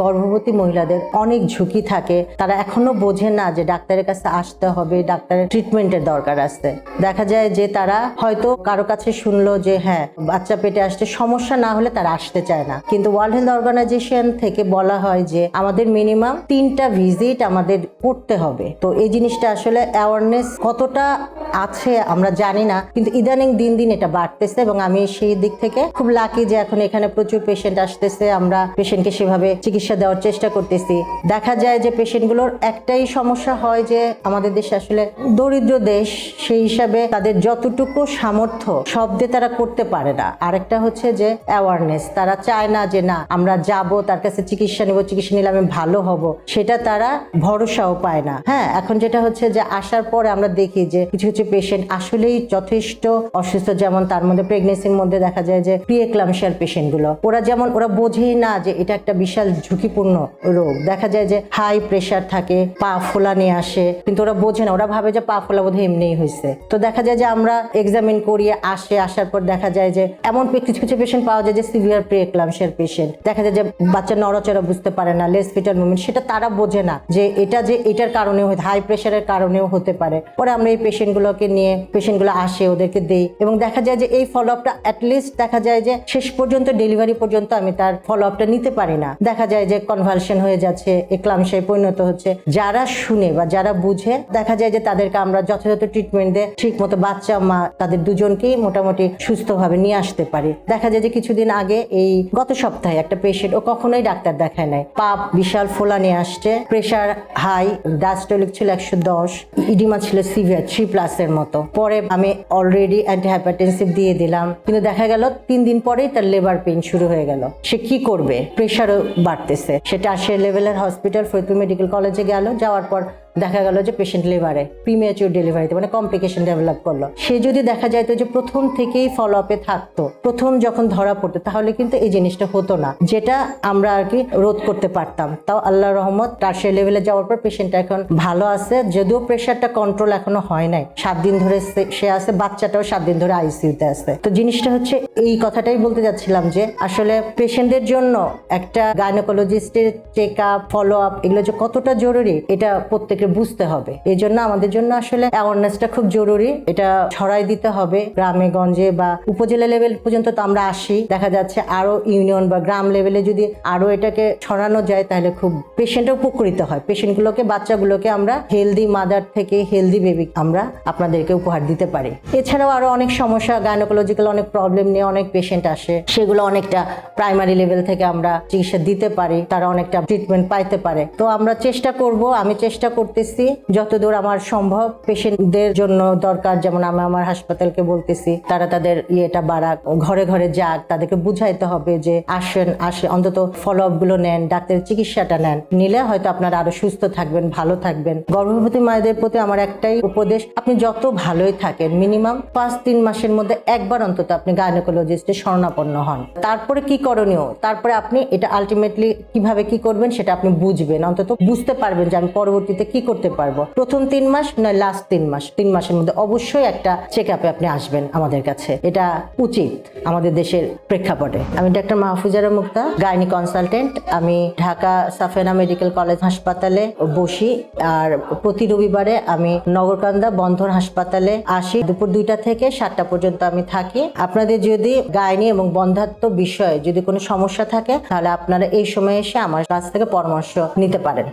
গর্ভবতী মহিলাদের অনেক ঝুঁকি থাকে, তারা এখনো বোঝে না যে ডাক্তারের কাছে আসতে হবে, ডাক্তারের ট্রিটমেন্টের দরকার আছে। দেখা যায় যে তারা হয়তো কারো কাছে শুনলো যে হ্যাঁ বাচ্চা পেটে আসতে সমস্যা না হলে তারা আসতে চায় না, কিন্তু ওয়ার্ল্ড হেলথ অর্গানাইজেশন থেকে বলা হয় যে আমাদের মিনিমাম 3টা ভিজিট আমাদের করতে হবে। তো এই জিনিসটা আসলে অ্যাওয়ারনেস কতটা আছে আমরা জানি না, কিন্তু ইদানিং দিন দিন এটা বাড়তেছে এবং আমি সেই দিক থেকে খুব লাকি যে এখন এখানে প্রচুর পেশেন্ট আসতেছে, আমরা পেশেন্টকে সেভাবে চিকিৎসা দেওয়ার চেষ্টা করতেছি। দেখা যায় যে পেশেন্টগুলোর একটাই সমস্যা হয় যে আমাদের দেশে আসলে দরিদ্র দেশ, সেই হিসাবে তাদের যতটুকু সামর্থ্য সব দিয়ে তারা করতে পারে না। আরেকটা হচ্ছে যে অ্যাওয়ারনেস, তারা চায় না যে না আমরা যাব তার কাছে চিকিৎসা নেব, চিকিৎসা নিলে আমি ভালো হব, সেটা তারা ভরসাও পায় না। হ্যাঁ, এখন যেটা হচ্ছে যে আসার পরে আমরা দেখি যে কিছু কিছু পেশেন্ট আসলেই যথেষ্ট অসুস্থ, যেমন তার মধ্যে প্রেগনেন্সির মধ্যে দেখা যায় যে প্রি-এক্লাম্পসিয়ার পেশেন্ট গুলো, ওরা বোঝেই না যে এটা একটা বিশাল ঝুঁকিপূর্ণ রোগ। দেখা যায় যে হাই প্রেশার থাকে, পা ফোলা নিয়ে আসে, কিন্তু ওরা বোঝে না, ওরা ভাবে যে পা ফোলা বোধহয় এমনিই হয়েছে। তো দেখা যায় যে আমরা এক্সামিন করিয়ে আসার পর দেখা যায় যে এমন কিছু কিছু পেশেন্ট পাওয়া যায় যে সিভিয়ার প্রি-এক্লাম্পসিয়ার পেশেন্ট, দেখা যায় যে বাচ্চা নড়াচড়া বুঝতে পারে না, লেস ফিটাল মুভমেন্ট, সেটা তারা বোঝে না যে এটার কারণেও হাই প্রেশারের কারণেও হতে পারে। পরে আমরা এই পেশেন্টগুলোকে নিয়ে, পেশেন্টগুলো আসে, ওদেরকে দেই এবং দেখা যায় যে এই ফলো আপটা অ্যাটলিস্ট দেখা যায় যে শেষ পর্যন্ত ডেলিভারি পর্যন্ত আমি তার ফলো আপটা নিতে পারি না। দেখা যায় যে কনভালশন হয়ে যাচ্ছে, এক্লাম্পসিয়ায় পরিণত হচ্ছে। যারা শুনে বা যারা বুঝে, দেখা যায় যে তাদেরকে আমরা যথাযথ ট্রিটমেন্ট দিয়ে ঠিক মতো বাচ্চা মা তাদের দুজনকেই মোটামুটি সুস্থভাবে নিয়ে আসতে পারি। দেখা যায় যে কিছুদিন আগে এই গত সপ্তাহে একটা পেশেন্ট, ও কখনোই ডাক্তার দেখায় নাই, পা বিশাল ফোলা নিয়ে আসছে, প্রেশার হাই, ডায়াস্টোলিক ছিল 110, ইডিমা ছিল সিভিয়ার 3+ এর মতো। পরে আমি অলরেডি অ্যান্টিহাইপারটেনসিভ দিয়ে দিলাম, কিন্তু দেখা গেল 3 দিন পরেই তার লেবার পেইন শুরু হয়ে গেল। সে কি করবে, প্রেশারও বাড়তেছে। সেটা টারশিয়ারি লেভেলের হসপিটাল ফরিদপুর মেডিকেল কলেজে গেল, যাওয়ার পর দেখা গেল যে পেশেন্ট লিভারে প্রিমেচিউর ডেলিভারিতে মানে কমপ্লিকেশন ডেভেলপ করলো। সে যদি দেখা যায় তো যে প্রথম থেকেই ফলো আপে থাকতো, প্রথম যখন ধরা পড়তো, তাহলে কিন্তু এই জিনিসটা হতো না, যেটা আমরা আর কি রোধ করতে পারতাম। তাও আল্লাহর রহমত টারশিয়ারি লেভেলে যাওয়ার পর পেশেন্টটা এখন ভালো আছে, যদিও প্রেশারটা কন্ট্রোল এখনো হয় নাই। 7 দিন ধরে সে আছে, বাচ্চাটাও 7 দিন ধরে আইসিইউতে আছে। তো জিনিসটা হচ্ছে এই কথাটাই বলতে যাচ্ছিলাম যে আসলে পেশেন্টদের জন্য একটা গাইনোকোলজিস্টের চেক আপ, ফলো আপ, এগুলো যে কতটা জরুরি এটা প্রত্যেক বুঝতে হবে। এই জন্য আমাদের জন্য আসলে অ্যাওয়ারনেসটা খুব জরুরি, এটা ছড়াই দিতে হবে গ্রামে গঞ্জে বা উপজেলা লেভেল পর্যন্ত। তো আমরা আসি, দেখা যাচ্ছে আরো ইউনিয়ন বা গ্রাম লেভেলে যদি আরো এটাকে ছড়ানো যায় তাহলে খুব পেশেন্টও উপকৃত হয়। পেশেন্টগুলোকে, বাচ্চাগুলোকে আমরা হেলদি মাদার থেকে হেলদি বেবি আমরা আপনাদেরকে উপহার দিতে পারি। এছাড়াও আরো অনেক সমস্যা, গাইনোকোলজিক্যাল অনেক প্রবলেম নিয়ে অনেক পেশেন্ট আসে, সেগুলো অনেকটা প্রাইমারি লেভেল থেকে আমরা চিকিৎসা দিতে পারি, তারা অনেকটা ট্রিটমেন্ট পাইতে পারে। তো আমরা চেষ্টা করব, আমি চেষ্টা করতেছি যতদূর আমার সম্ভব পেশেন্টদের জন্য দরকার, যেমন আমি আমার হাসপাতালকে বলতেছি তারা তাদের ইয়েটা বাড়াক, ঘরে ঘরে যাক, তাদেরকে বুঝাইতে হবে যে আসে অন্তত ফলো আপ গুলো নেন, ডাক্তারের চিকিৎসাটা নেন, নিলে হয়তো আপনারা আরো সুস্থ থাকবেন, ভালো থাকবেন। গর্ভবতী মায়েদের প্রতি আমার একটাই উপদেশ, আপনি যত ভালোই থাকেন মিনিমাম 5-3 মাসের মধ্যে একবার অন্তত আপনি গাইনোকোলজিস্টের শরণাপন্ন হন। তারপরে কি করণীয়, তারপরে আপনি এটা আলটিমেটলি কিভাবে কি করবেন সেটা আপনি বুঝবেন, অন্তত বুঝতে পারবেন যে আমি পরবর্তীতে কি করতে পারবো। প্রথম 3 মাস নয় লাস্ট 3 মাসের মধ্যে অবশ্যই একটা চেক আপে আপনি আসবেন আমাদের কাছে, এটা উচিত আমাদের দেশের প্রেক্ষাপটে। আমি ডাক্তার মাহফুজারা মুক্তা, গাইনি কনসালটেন্ট। আমি ঢাকা সাফেনা মেডিকেল কলেজ হাসপাতালে বসি, আর প্রতি রবিবারে আমি নগরকান্দা বন্ধন হাসপাতালে আসি। দুপুর 2টা থেকে 7টা পর্যন্ত আমি থাকি। আপনাদের যদি গাইনি এবং বন্ধাত্ব বিষয়ে যদি কোনো সমস্যা থাকে তাহলে আপনারা এই সময় এসে আমার কাছ থেকে পরামর্শ নিতে পারেন।